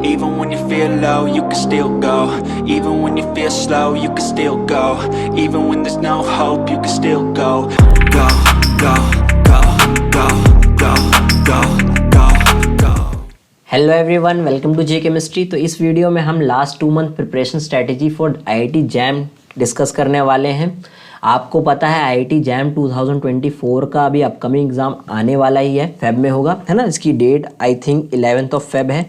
Even when you feel low, you can still go. Even when you feel slow, you can still go. Even when there's no hope, you can still go. Go, go, go, go, go, go, go, go. Hello everyone, welcome to J chemistry. तो इस video में हम last 2 month preparation strategy for IIT JAM discuss करने वाले हैं। आपको पता है आईआईटी जैम 2024 का अभी अपकमिंग एग्ज़ाम आने वाला ही है, फेब में होगा, है ना। इसकी date I think 11th of Feb है।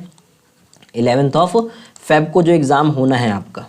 11th ऑफ फेब को जो एग्ज़ाम होना है आपका,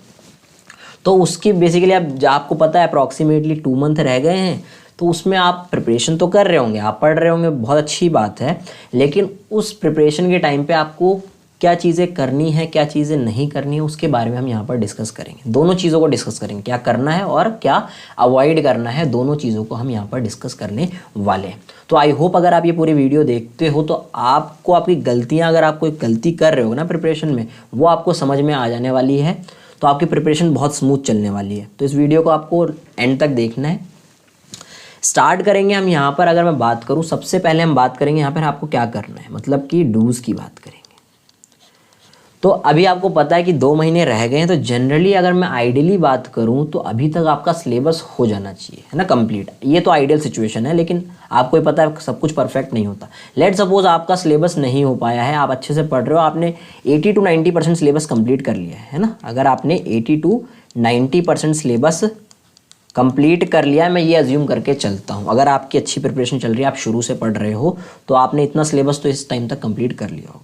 तो उसकी बेसिकली आपको पता है अप्रॉक्सीमेटली 2 मंथ रह गए हैं। तो उसमें आप प्रिपरेशन तो कर रहे होंगे, आप पढ़ रहे होंगे, बहुत अच्छी बात है। लेकिन उस प्रिपरेशन के टाइम पे आपको क्या चीज़ें करनी है, क्या चीज़ें नहीं करनी है, उसके बारे में हम यहाँ पर डिस्कस करेंगे। दोनों चीज़ों को डिस्कस करेंगे, क्या करना है और क्या अवॉइड करना है, दोनों चीज़ों को हम यहाँ पर डिस्कस करने वाले हैं। तो आई होप अगर आप ये पूरी वीडियो देखते हो तो आपको आपकी गलतियाँ, अगर आप कोई गलती कर रहे हो ना प्रिपरेशन में, वो आपको समझ में आ जाने वाली है। तो आपकी प्रिपरेशन बहुत स्मूथ चलने वाली है। तो इस वीडियो को आपको एंड तक देखना है। स्टार्ट करेंगे हम यहाँ पर। अगर मैं बात करूँ, सबसे पहले हम बात करेंगे यहाँ पर आपको क्या करना है, मतलब कि डूज़ की बात करेंगे। तो अभी आपको पता है कि 2 महीने रह गए हैं। तो जनरली अगर मैं आइडियली बात करूँ तो अभी तक आपका सिलेबस हो जाना चाहिए, है ना, कंप्लीट। ये तो आइडियल सिचुएशन है, लेकिन आपको ही पता है सब कुछ परफेक्ट नहीं होता। लेट सपोज आपका सिलेबस नहीं हो पाया है, आप अच्छे से पढ़ रहे हो, आपने 80 to 90% सिलेबस कंप्लीट कर लिया है ना। अगर आपने 80 to 90% सिलेबस कंप्लीट कर लिया है, मैं ये अज्यूम करके चलता हूँ, अगर आपकी अच्छी प्रिपरेशन चल रही है, आप शुरू से पढ़ रहे हो, तो आपने इतना सिलेबस तो इस टाइम तक कंप्लीट कर लिया होगा।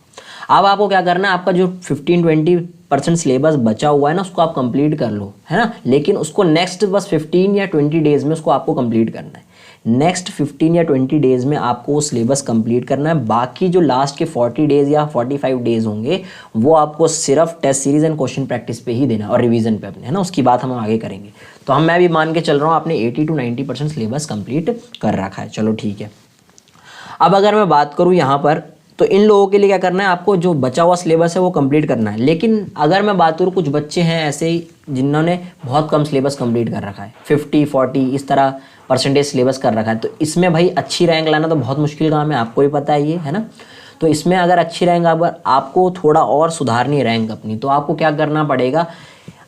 अब आपको क्या करना है, आपका जो 15-20% सिलेबस बचा हुआ है ना, उसको आप कंप्लीट कर लो, है ना। लेकिन उसको नेक्स्ट बस 15 या 20 डेज़ में उसको आपको कंप्लीट करना है। नेक्स्ट 15 या 20 डेज़ में आपको वो सिलेबस कंप्लीट करना है। बाकी जो लास्ट के 40 डेज़ या 45 डेज़ होंगे, वो आपको सिर्फ test series and question practice पे ही देना और रिवीजन पे अपने, है ना। उसकी बात हम आगे करेंगे। तो मैं भी मान के चल रहा हूँ आपने 80 to 90% सिलेबस कंप्लीट कर रखा है, चलो ठीक है। अब अगर मैं बात करूँ यहाँ पर, तो इन लोगों के लिए क्या करना है, आपको जो बचा हुआ सिलेबस है वो कंप्लीट करना है। लेकिन अगर मैं बात करूँ, कुछ बच्चे हैं ऐसे ही जिन्होंने बहुत कम सिलेबस कंप्लीट कर रखा है, 50-40 इस तरह परसेंटेज सिलेबस कर रखा है। तो इसमें भाई अच्छी रैंक लाना तो बहुत मुश्किल काम है, आपको भी पता है ये, है ना। तो इसमें अगर अच्छी रैंक आपको थोड़ा और सुधारनी है रैंक अपनी, तो आपको क्या करना पड़ेगा,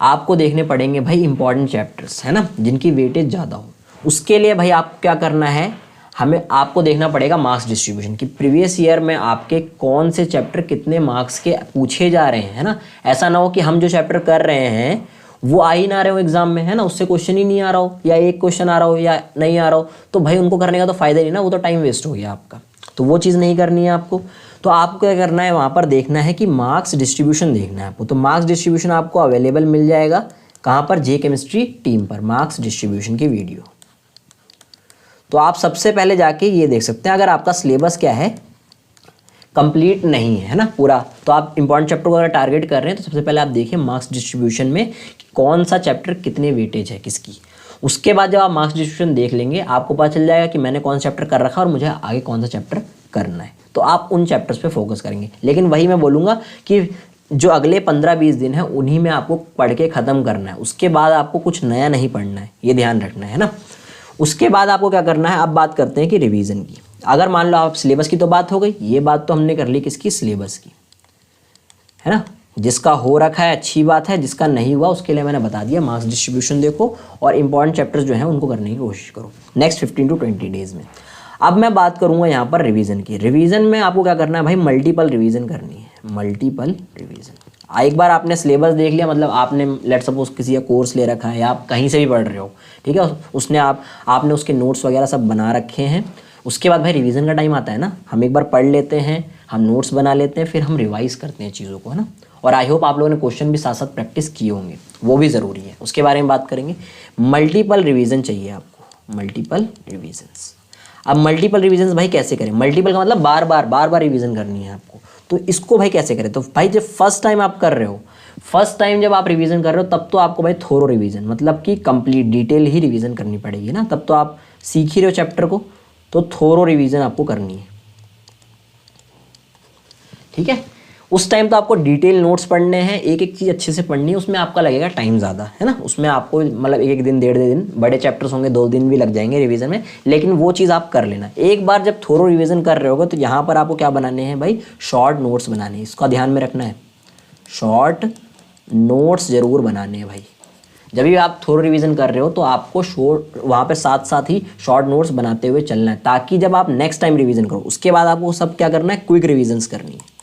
आपको देखने पड़ेंगे भाई इंपॉर्टेंट चैप्टर्स, है ना, जिनकी वेटेज ज़्यादा हो। उसके लिए भाई आपको क्या करना है, आपको देखना पड़ेगा मार्क्स डिस्ट्रीब्यूशन कि प्रीवियस ईयर में आपके कौन से चैप्टर कितने मार्क्स के पूछे जा रहे हैं, है ना। ऐसा ना हो कि हम जो चैप्टर कर रहे हैं वो आ ही ना रहे हो एग्जाम में, है ना, उससे क्वेश्चन ही नहीं आ रहा हो, या एक क्वेश्चन आ रहा हो या नहीं आ रहा हो, तो भाई उनको करने का तो फायदा नहीं ना, वो तो टाइम वेस्ट हो गया आपका। तो वो चीज़ नहीं करनी है आपको। तो आपको क्या करना है, वहाँ पर देखना है कि मार्क्स डिस्ट्रीब्यूशन देखना है आपको। तो मार्क्स डिस्ट्रीब्यूशन आपको अवेलेबल मिल जाएगा कहाँ पर, जे केमिस्ट्री टीम पर, मार्क्स डिस्ट्रीब्यूशन की वीडियो। तो आप सबसे पहले जाके ये देख सकते हैं, अगर आपका सिलेबस क्या है, कंप्लीट नहीं है ना पूरा, तो आप इंपॉर्टेंट चैप्टर को अगर टारगेट कर रहे हैं, तो सबसे पहले आप देखिए मार्क्स डिस्ट्रीब्यूशन में कौन सा चैप्टर कितने वेटेज है किसकी। उसके बाद जब आप मार्क्स डिस्ट्रीब्यूशन देख लेंगे, आपको पता चल जाएगा कि मैंने कौन सा चैप्टर कर रखा है और मुझे आगे कौन सा चैप्टर करना है। तो आप उन चैप्टर्स पे फोकस करेंगे। लेकिन वही मैं बोलूँगा कि जो अगले 15-20 दिन है, उन्हीं में आपको पढ़ के ख़त्म करना है। उसके बाद आपको कुछ नया नहीं पढ़ना है, ये ध्यान रखना है ना। उसके बाद आपको क्या करना है, अब बात करते हैं कि रिवीजन की। अगर मान लो आप सिलेबस की तो बात हो गई, ये बात तो हमने कर ली किसकी, सिलेबस की, है ना। जिसका हो रखा है अच्छी बात है, जिसका नहीं हुआ उसके लिए मैंने बता दिया मार्क्स डिस्ट्रीब्यूशन देखो और इंपॉर्टेंट चैप्टर्स जो हैं उनको करने की कोशिश करो नेक्स्ट 15 to 20 डेज़ में। अब मैं बात करूँगा यहाँ पर रिवीजन की। रिवीजन में आपको क्या करना है भाई, मल्टीपल रिवीजन करनी है, मल्टीपल रिवीजन। एक बार आपने सिलेबस देख लिया, मतलब आपने लेट सपोज किसी का कोर्स ले रखा है या आप कहीं से भी पढ़ रहे हो, ठीक है, उसने आपने उसके नोट्स वगैरह सब बना रखे हैं। उसके बाद भाई रिवीजन का टाइम आता है ना, हम एक बार पढ़ लेते हैं, हम नोट्स बना लेते हैं, फिर हम रिवाइज करते हैं चीज़ों को, है ना। और आई होप आप लोगों ने क्वेश्चन भी साथ साथ प्रैक्टिस किए होंगे, वो भी ज़रूरी है, उसके बारे में बात करेंगे। मल्टीपल रिवीजन चाहिए आपको, मल्टीपल रिविजन्स। अब मल्टीपल रिविजन्स भाई कैसे करें, मल्टीपल का मतलब बार बार रिवीजन करनी है आपको। तो इसको भाई कैसे करें, तो भाई जब फर्स्ट टाइम आप कर रहे हो, फर्स्ट टाइम जब आप रिवीजन कर रहे हो, तब तो आपको भाई थोरो रिवीजन, मतलब कि कंप्लीट डिटेल ही रिवीजन करनी पड़ेगी ना। तब तो आप सीख ही रहे हो चैप्टर को, तो थोरो रिवीजन आपको करनी है, ठीक है। उस टाइम तो आपको डिटेल नोट्स पढ़ने हैं, एक एक चीज़ अच्छे से पढ़नी है, उसमें आपका लगेगा टाइम ज़्यादा, है ना। उसमें आपको मतलब एक दिन 1.5 दिन, बड़े चैप्टर्स होंगे 2 दिन भी लग जाएंगे रिवीजन में, लेकिन वो चीज़ आप कर लेना। एक बार जब थोरो रिवीजन कर रहे होगे तो यहाँ पर आपको क्या बनाने हैं भाई, शॉर्ट नोट्स बनाने हैं, इसका ध्यान में रखना है। शॉर्ट नोट्स ज़रूर बनाने हैं भाई। जब भी आप थोड़ा रिवीजन कर रहे हो तो आपको शॉर्ट वहाँ पे साथ साथ ही शॉर्ट नोट्स बनाते हुए चलना है, ताकि जब आप नेक्स्ट टाइम रिवीजन करो उसके बाद आपको सब क्या करना है, क्विक रिवीजन्स करनी है।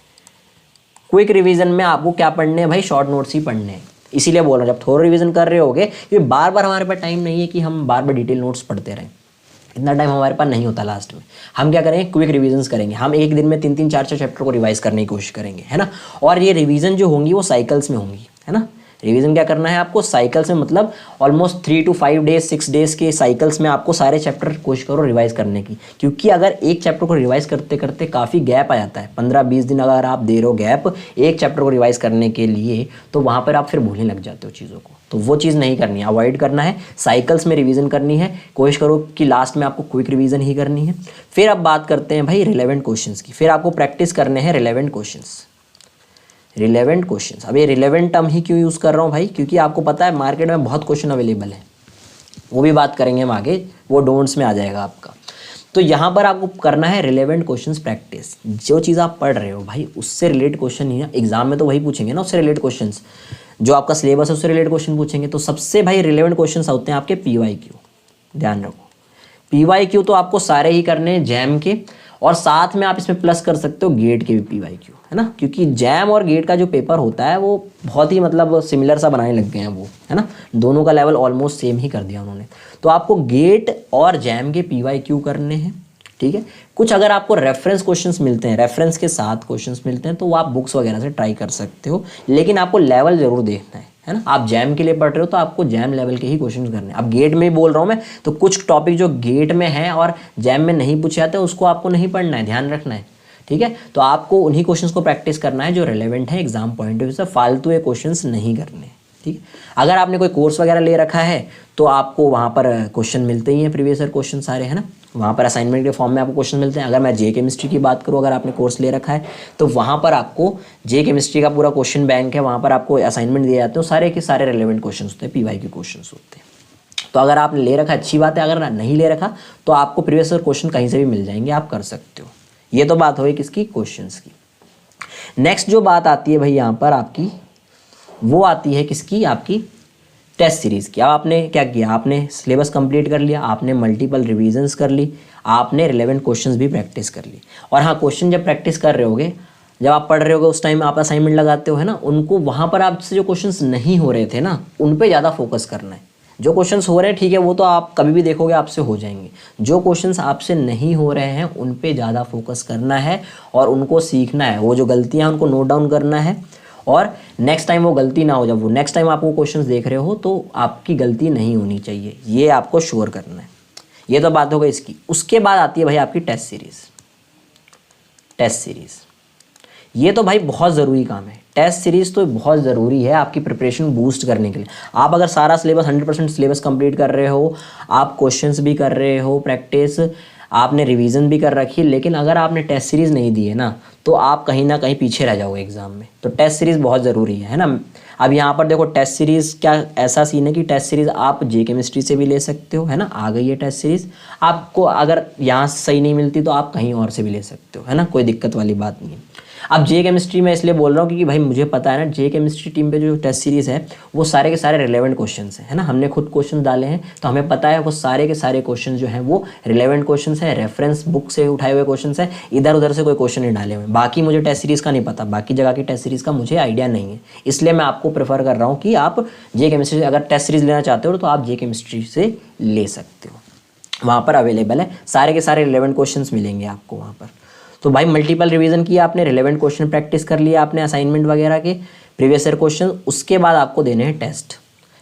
क्विक रिवीजन में आपको क्या पढ़ने हैं भाई, शॉर्ट नोट्स ही पढ़ने हैं। इसीलिए बोल रहा हूँ जब थोड़ा रिवीजन कर रहे होगे, क्योंकि बार बार हमारे पास टाइम नहीं है कि हम बार बार डिटेल नोट्स पढ़ते रहें, इतना टाइम हमारे पास नहीं होता। लास्ट में हम क्या करेंगे, क्विक रिवीजन्स करेंगे। हम एक दिन में 3-3 4-4 चैप्टर को रिवाइज करने की कोशिश करेंगे, है ना। और ये रिवीजन जो होंगी वो साइकिल्स में होंगी, है ना। रिवीजन क्या करना है आपको, साइकिल्स में, मतलब ऑलमोस्ट 3 to 5 डेज 6 डेज के साइकिल्स में आपको सारे चैप्टर कोशिश करो रिवाइज करने की। क्योंकि अगर एक चैप्टर को रिवाइज करते करते काफ़ी गैप आ जाता है, 15-20 दिन अगर आप दे रहे हो गैप एक चैप्टर को रिवाइज करने के लिए, तो वहाँ पर आप फिर भूलने लग जाते हो चीज़ों को। तो वो चीज़ नहीं करनी है, अवॉइड करना है। साइकिल्स में रिवीजन करनी है, कोशिश करो कि लास्ट में आपको क्विक रिवीजन ही करनी है। फिर अब बात करते हैं भाई रिलेवेंट क्वेश्चंस की। फिर आपको प्रैक्टिस करने हैं रिलेवेंट क्वेश्चंस। रिलेवेंट क्वेश्चंस, अब ये रिलेवेंट टर्म ही क्यों यूज़ कर रहा हूँ भाई, क्योंकि आपको पता है मार्केट में बहुत क्वेश्चन अवेलेबल है, वो भी बात करेंगे हम आगे, वो डोंट्स में आ जाएगा आपका। तो यहाँ पर आपको करना है रिलेवेंट क्वेश्चंस प्रैक्टिस। जो चीज़ आप पढ़ रहे हो भाई उससे रिलेटेड क्वेश्चन ही ना, एग्जाम में तो वही पूछेंगे ना, उससे रिलेटेड क्वेश्चंस। जो आपका सिलेबस है उससे रिलेटेड क्वेश्चन पूछेंगे। तो सबसे भाई रिलेवेंट क्वेश्चन होते हैं आपके PYQ, ध्यान रखो। PYQ तो आपको सारे ही करने हैं जैम के, और साथ में आप इसमें प्लस कर सकते हो गेट के भी PYQ, है ना। क्योंकि जैम और गेट का जो पेपर होता है वो बहुत ही मतलब सिमिलर सा बनाने लग गए हैं वो, है ना। दोनों का लेवल ऑलमोस्ट सेम ही कर दिया उन्होंने। तो आपको गेट और जैम के PYQ करने हैं, ठीक है। कुछ अगर आपको रेफरेंस क्वेश्चंस मिलते हैं, रेफरेंस के साथ क्वेश्चंस मिलते हैं, तो वो आप बुक्स वगैरह से ट्राई कर सकते हो, लेकिन आपको लेवल जरूर देखना है ना। आप जैम के लिए पढ़ रहे हो तो आपको जैम लेवल के ही क्वेश्चंस करने हैं। अब गेट में ही बोल रहा हूँ मैं, तो कुछ टॉपिक जो गेट में है और जैम में नहीं पूछे जाते उसको आपको नहीं पढ़ना है, ध्यान रखना है, ठीक है। तो आपको उन्हीं क्वेश्चंस को प्रैक्टिस करना है जो रिलेवेंट है एग्जाम पॉइंट ऑफ व्यू से, फालतू ये क्वेश्चंस नहीं करने, ठीक है। अगर आपने कोई कोर्स वगैरह ले रखा है तो आपको वहाँ पर क्वेश्चन मिलते ही हैं, प्रीवियस ईयर क्वेश्चन सारे, है ना। वहाँ पर असाइनमेंट के फॉर्म में आपको क्वेश्चन मिलते हैं। अगर मैं जे केमिस्ट्री की बात करूँ, अगर आपने कोर्स ले रखा है तो वहाँ पर आपको जे केमिस्ट्री का पूरा क्वेश्चन बैंक है, वहाँ पर आपको असाइनमेंट दिए जाते हैं, सारे के सारे रिलेवेंट क्वेश्चन होते हैं, PYQ क्वेश्चन होते हैं। तो अगर आपने ले रखा अच्छी बात है, अगर नहीं ले रखा तो आपको प्रीवियस ईयर क्वेश्चन कहीं से भी मिल जाएंगे, आप कर सकते हो। ये तो बात हुई किसकी, क्वेश्चंस की। नेक्स्ट जो बात आती है भाई यहाँ पर आपकी, वो आती है किसकी, आपकी टेस्ट सीरीज़ की। अब आपने क्या किया, आपने सिलेबस कंप्लीट कर लिया, आपने मल्टीपल रिवीजन्स कर ली, आपने रिलेवेंट क्वेश्चंस भी प्रैक्टिस कर ली। और हाँ, क्वेश्चन जब प्रैक्टिस कर रहे होगे, जब आप पढ़ रहे होगे उस टाइम आप असाइनमेंट लगाते हो, है ना, उनको वहाँ पर आपसे जो क्वेश्चंस नहीं हो रहे थे ना, उन पे ज़्यादा फोकस करना है। जो क्वेश्चंस हो रहे हैं ठीक है, वो तो आप कभी भी देखोगे आपसे हो जाएंगे। जो क्वेश्चंस आपसे नहीं हो रहे हैं उन पे ज़्यादा फोकस करना है और उनको सीखना है। वो जो गलतियाँ उनको नोट डाउन करना है, और नेक्स्ट टाइम वो गलती ना हो। जब वो नेक्स्ट टाइम आप वो क्वेश्चंस देख रहे हो तो आपकी गलती नहीं होनी चाहिए, ये आपको श्योर करना है। ये तो बात हो गई इसकी। उसके बाद आती है भाई आपकी टेस्ट सीरीज़। टेस्ट सीरीज़ ये तो भाई बहुत ज़रूरी काम है। टेस्ट सीरीज़ तो बहुत ज़रूरी है आपकी प्रिपरेशन बूस्ट करने के लिए। आप अगर सारा सिलेबस 100% सिलेबस कंप्लीट कर रहे हो, आप क्वेश्चंस भी कर रहे हो, प्रैक्टिस आपने रिवीजन भी कर रखी है, लेकिन अगर आपने टेस्ट सीरीज़ नहीं दी है ना, तो आप कहीं ना कहीं पीछे रह जाओगे एग्जाम में। तो टेस्ट सीरीज़ बहुत ज़रूरी है ना। अब यहाँ पर देखो टेस्ट सीरीज़ क्या ऐसा सीन है कि टेस्ट सीरीज़ आप जे केमिस्ट्री से भी ले सकते हो, है ना। आ गई है टेस्ट सीरीज़, आपको अगर यहाँ से सही नहीं मिलती तो आप कहीं और से भी ले सकते हो, है ना, कोई दिक्कत वाली बात नहीं है। अब जे केमिस्ट्री में इसलिए बोल रहा हूँ क्योंकि भाई मुझे पता है ना, जे केमिस्ट्री टीम पे जो टेस्ट सीरीज़ है वो सारे के सारे रिलेवेंट क्वेश्चंस हैं, है ना। हमने खुद क्वेश्चन डाले हैं तो हमें पता है वो सारे के सारे क्वेश्चन जो हैं वो रिलेवेंट क्वेश्चंस हैं, रेफरेंस बुक से उठाए हुए क्वेश्चंस हैं, इधर उधर से कोई क्वेश्चन नहीं डाले हुए। बाकी मुझे टेस्ट सीरीज़ का नहीं पता, बाकी जगह की टेस्ट सीरीज़ का मुझे आइडिया नहीं है, इसलिए मैं आपको प्रेफर कर रहा हूँ कि आप जे केमिस्ट्री से अगर टेस्ट सीरीज़ लेना चाहते हो तो आप जे केमिस्ट्री से ले सकते हो। वहाँ पर अवेलेबल है, सारे के सारे रिलेवेंट क्वेश्चन मिलेंगे आपको वहाँ पर। तो भाई मल्टीपल रिवीजन किया आपने, रिलेवेंट क्वेश्चन प्रैक्टिस कर लिया आपने, असाइनमेंट वगैरह के प्रीवियस ईयर क्वेश्चन। उसके बाद आपको देने हैं टेस्ट,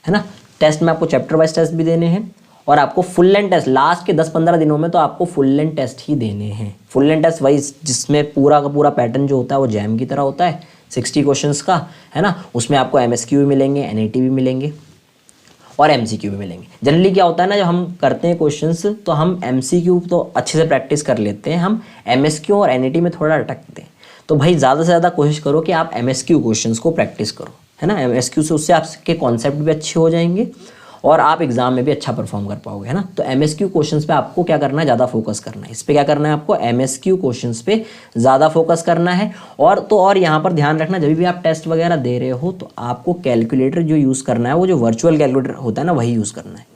है ना। टेस्ट में आपको चैप्टर वाइज टेस्ट भी देने हैं और आपको फुल लेंथ टेस्ट लास्ट के 10-15 दिनों में तो आपको फुल लेंथ टेस्ट ही देने हैं। फुल लेंथ टेस्ट वाइज जिसमें पूरा का पूरा पैटर्न जो होता है वो जैम की तरह होता है, 60 क्वेश्चंस का, है ना। उसमें आपको MSQ भी मिलेंगे, NAT भी मिलेंगे और MCQ भी मिलेंगे। जनरली क्या होता है ना, जब हम करते हैं क्वेश्चंस तो हम MCQ तो अच्छे से प्रैक्टिस कर लेते हैं, हम MSQ और NAT में थोड़ा अटकते हैं। तो भाई ज़्यादा से ज़्यादा कोशिश करो कि आप MSQ क्वेश्चंस को प्रैक्टिस करो, है ना। MSQ से उससे आपके कॉन्सेप्ट भी अच्छे हो जाएंगे और आप एग्जाम में भी अच्छा परफॉर्म कर पाओगे, है ना। तो एमएसक्यू क्वेश्चंस पे आपको क्या करना है, ज़्यादा फोकस करना है। इस पे क्या करना है आपको, एमएसक्यू क्वेश्चंस पे ज़्यादा फोकस करना है। और यहाँ पर ध्यान रखना, जब भी आप टेस्ट वगैरह दे रहे हो तो आपको कैलकुलेटर जो यूज़ करना है वो जो वर्चुअल कैलकुलेटर होता है ना, वही यूज़ करना है।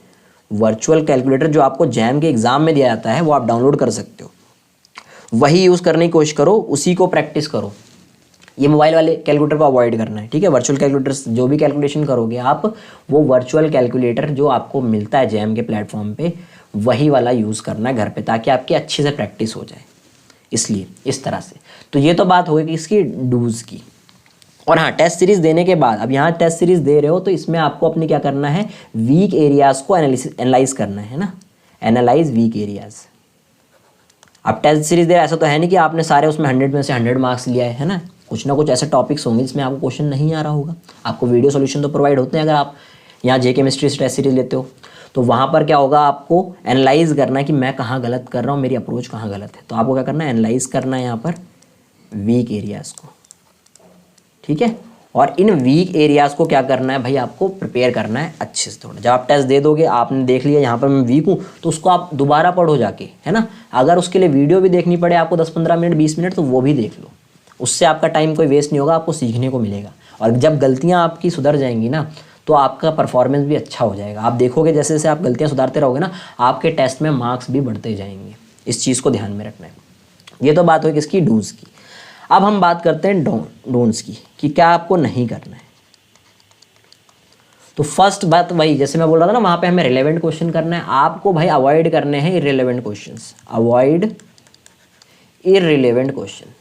वर्चुअल कैलकुलेटर जो आपको जैम के एग्ज़ाम में दिया जाता है वो आप डाउनलोड कर सकते हो, वही यूज़ करने की कोशिश करो, उसी को प्रैक्टिस करो। ये मोबाइल वाले कैलकुलेटर को अवॉइड करना है, ठीक है। वर्चुअल कैलकुलेटर जो भी कैलकुलेशन करोगे आप, वो वर्चुअल कैलकुलेटर जो आपको मिलता है जैम के प्लेटफॉर्म पे, वही वाला यूज़ करना है घर पे, ताकि आपकी अच्छे से प्रैक्टिस हो जाए। इसलिए इस तरह से। तो ये तो बात होगी इसकी डूज की। और हाँ, टेस्ट सीरीज देने के बाद, अब यहाँ टेस्ट सीरीज दे रहे हो तो इसमें आपको अपनी क्या करना है, वीक एरियाज़ को एनालाइज करना है ना, एनालाइज वीक एरियाज़। अब टेस्ट सीरीज दे, ऐसा तो है नहीं कि आपने सारे उसमें 100 में से 100 मार्क्स लिया है ना। कुछ ना कुछ ऐसे टॉपिक्स होंगे जिसमें आपको क्वेश्चन नहीं आ रहा होगा। आपको वीडियो सॉल्यूशन तो प्रोवाइड होते हैं अगर आप यहाँ जे केमिस्ट्री से टेस्ट सीरीज लेते हो। तो वहाँ पर क्या होगा, आपको एनालाइज करना है कि मैं कहाँ गलत कर रहा हूँ, मेरी अप्रोच कहाँ गलत है। तो आपको क्या करना है, एनालाइज करना है यहाँ पर वीक एरियाज़ को, ठीक है। और इन वीक एरियाज़ को क्या करना है भाई, आपको प्रिपेयर करना है अच्छे से थोड़ा। जब आप टेस्ट दे दोगे, आपने देख लिया यहाँ पर मैं वीक हूँ, तो उसको आप दोबारा पढ़ो जाके, है ना। अगर उसके लिए वीडियो भी देखनी पड़े आपको 10-15 मिनट 20 मिनट, तो वो भी देख लो। उससे आपका टाइम कोई वेस्ट नहीं होगा, आपको सीखने को मिलेगा। और जब गलतियाँ आपकी सुधर जाएंगी ना, तो आपका परफॉर्मेंस भी अच्छा हो जाएगा। आप देखोगे जैसे जैसे आप गलतियाँ सुधारते रहोगे ना, आपके टेस्ट में मार्क्स भी बढ़ते जाएंगे। इस चीज़ को ध्यान में रखना है। ये तो बात हुई किसकी, डूज की। अब हम बात करते हैं डोंट्स की, कि क्या आपको नहीं करना है। तो फर्स्ट बात वही, जैसे मैं बोल रहा था ना, वहाँ पे हमें रिलेवेंट क्वेश्चन करना है। आपको भाई अवॉइड करने हैं irrelevant questions, avoid irrelevant question.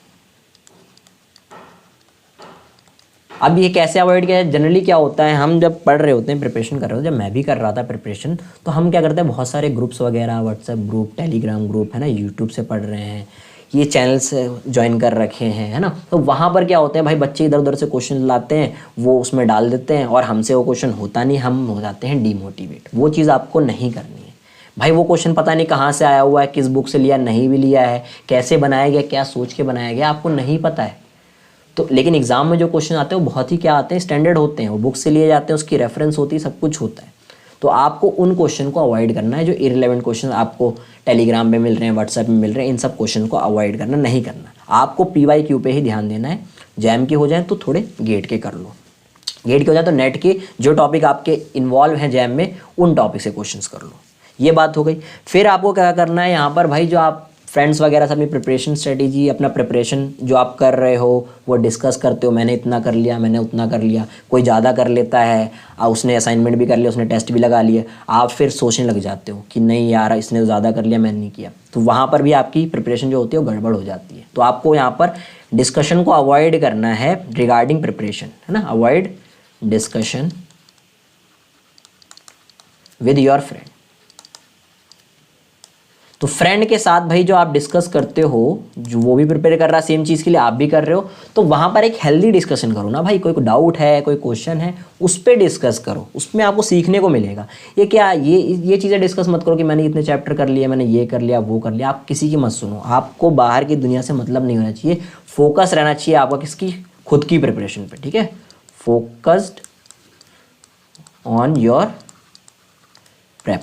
अब ये कैसे अवॉइड किया है, जनरली क्या होता है, हम जब पढ़ रहे होते हैं, प्रिपरेशन कर रहे होते हैं, जब मैं भी कर रहा था प्रिपरेशन, तो हम क्या करते हैं, बहुत सारे ग्रुप्स वगैरह, व्हाट्सएप ग्रुप, टेलीग्राम ग्रुप, है ना, यूट्यूब से पढ़ रहे हैं, ये चैनल्स ज्वाइन कर रखे हैं, है ना। तो वहाँ पर क्या होते हैं भाई, बच्चे इधर उधर से क्वेश्चन लाते हैं, वो उसमें डाल देते हैं, और हमसे वो क्वेश्चन होता नहीं, हम हो जाते हैं डीमोटिवेट। वो चीज़ आपको नहीं करनी है भाई। वो क्वेश्चन पता नहीं कहाँ से आया हुआ है, किस बुक से लिया, नहीं भी लिया है, कैसे बनाया गया, क्या सोच के बनाया गया, आपको नहीं पता है। तो लेकिन एग्जाम में जो क्वेश्चन आते हैं वो बहुत ही क्या आते हैं, स्टैंडर्ड होते हैं, वो बुक से लिए जाते हैं, उसकी रेफरेंस होती है, सब कुछ होता है। तो आपको उन क्वेश्चन को अवॉइड करना है, जो इररिलेवेंट क्वेश्चन आपको टेलीग्राम पे मिल रहे हैं, व्हाट्सएप में मिल रहे हैं, इन सब क्वेश्चन को अवॉइड करना, नहीं करना। आपको PYQ पे ही ध्यान देना है। जैम के हो जाए तो थोड़े गेट के कर लो, गेट के हो जाए तो नेट के जो टॉपिक आपके इन्वॉल्व हैं जैम में, उन टॉपिक से क्वेश्चंस कर लो। ये बात हो गई। फिर आपको क्या करना है यहाँ पर भाई, जो आप फ्रेंड्स वगैरह से अपनी प्रिपरेशन स्ट्रेटेजी, अपना प्रिपरेशन जो आप कर रहे हो वो डिस्कस करते हो। मैंने इतना कर लिया, मैंने उतना कर लिया, कोई ज़्यादा कर लेता है, उसने असाइनमेंट भी कर लिया, उसने टेस्ट भी लगा लिया, आप फिर सोचने लग जाते हो कि नहीं यार, इसने ज़्यादा कर लिया, मैंने नहीं किया। तो वहाँ पर भी आपकी प्रिपरेशन जो होती है वो गड़बड़ हो जाती है। तो आपको यहाँ पर डिस्कशन को अवॉइड करना है रिगार्डिंग प्रिपरेशन, है ना। Avoid discussion with your friend. तो फ्रेंड के साथ भाई जो आप डिस्कस करते हो, जो वो भी प्रिपेयर कर रहा है सेम चीज़ के लिए, आप भी कर रहे हो, तो वहाँ पर एक हेल्दी डिस्कशन करो ना भाई। कोई डाउट है, कोई क्वेश्चन है, उस पर डिस्कस करो, उसमें आपको सीखने को मिलेगा। ये क्या, ये चीज़ें डिस्कस मत करो कि मैंने इतने चैप्टर कर लिए, मैंने ये कर लिया, वो कर लिया। आप किसी की मत सुनो, आपको बाहर की दुनिया से मतलब नहीं होना चाहिए। फोकस रहना चाहिए आपका किसकी, खुद की प्रिपरेशन पर, ठीक है। Focused on your prep.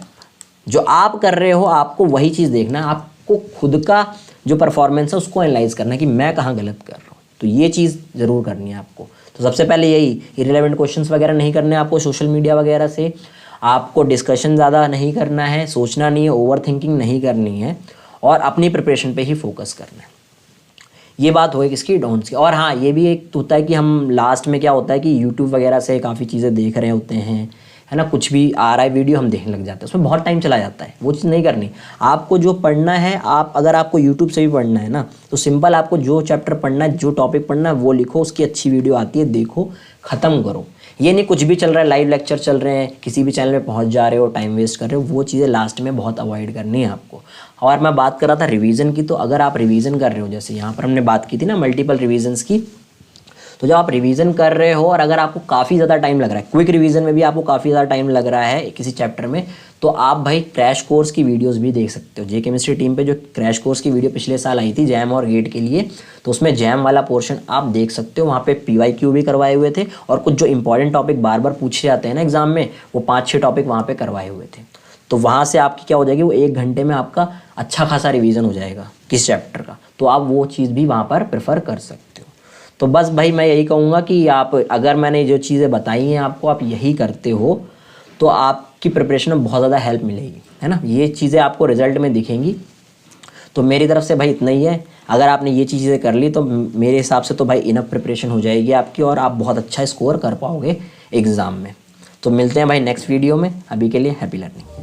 जो आप कर रहे हो आपको वही चीज़ देखना है। आपको खुद का जो परफॉर्मेंस है उसको एनालाइज करना है कि मैं कहाँ गलत कर रहा हूँ। तो ये चीज़ ज़रूर करनी है आपको। तो सबसे पहले यही, इररिलेवेंट क्वेश्चंस वगैरह नहीं करने आपको सोशल मीडिया वगैरह से। आपको डिस्कशन ज़्यादा नहीं करना है, सोचना नहीं है, ओवर थिंकिंग नहीं करनी है, और अपनी प्रिपरेशन पे ही फोकस करना है। ये बात होगी किसकी, डोंट्स की। और हाँ, ये भी एक होता है कि हम लास्ट में क्या होता है कि यूट्यूब वगैरह से काफ़ी चीज़ें देख रहे होते हैं, है ना, कुछ भी आ रहा है वीडियो हम देखने लग जाते हैं, उसमें बहुत टाइम चला जाता है। वो चीज़ नहीं करनी। आपको जो पढ़ना है, आप अगर आपको यूट्यूब से भी पढ़ना है ना, तो सिंपल आपको जो चैप्टर पढ़ना है, जो टॉपिक पढ़ना है, वो लिखो, उसकी अच्छी वीडियो आती है, देखो, ख़त्म करो। ये नहीं कुछ भी चल रहा है, लाइव लेक्चर चल रहे हैं, किसी भी चैनल में पहुंच जा रहे हो, टाइम वेस्ट कर रहे हो, वो चीज़ें लास्ट में बहुत अवॉइड करनी है आपको। और मैं बात कर रहा था रिवीजन की, तो अगर आप रिवीजन कर रहे हो, जैसे यहाँ पर हमने बात की थी ना मल्टीपल रिवीजन्स की, तो जब आप रिवीजन कर रहे हो और अगर आपको काफ़ी ज़्यादा टाइम लग रहा है, क्विक रिवीजन में भी आपको काफ़ी ज़्यादा टाइम लग रहा है किसी चैप्टर में, तो आप भाई क्रैश कोर्स की वीडियोस भी देख सकते हो। जे केमिस्ट्री टीम पे जो क्रैश कोर्स की वीडियो पिछले साल आई थी जैम और गेट के लिए, तो उसमें जैम वाला पोर्शन आप देख सकते हो। वहाँ पे PYQ भी करवाए हुए थे और कुछ जो इंपॉर्टेंट टॉपिक बार बार पूछे जाते हैं ना एग्जाम में, वो 5-6 टॉपिक वहाँ पे करवाए हुए थे। तो वहाँ से आपकी क्या हो जाएगी, वो 1 घंटे में आपका अच्छा खासा रिवीजन हो जाएगा किस चैप्टर का। तो आप वो चीज़ भी वहाँ पर प्रेफर कर सकते हो। तो बस भाई मैं यही कहूँगा कि आप अगर मैंने जो चीज़ें बताई हैं आपको, आप यही करते हो तो आपकी प्रिपरेशन में बहुत ज़्यादा हेल्प मिलेगी, है ना। ये चीज़ें आपको रिजल्ट में दिखेंगी। तो मेरी तरफ से भाई इतना ही है। अगर आपने ये चीज़ें कर ली तो मेरे हिसाब से तो भाई इनफ प्रिपरेशन हो जाएगी आपकी और आप बहुत अच्छा स्कोर कर पाओगे एग्ज़ाम में। तो मिलते हैं भाई नेक्स्ट वीडियो में। अभी के लिए हैप्पी लर्निंग।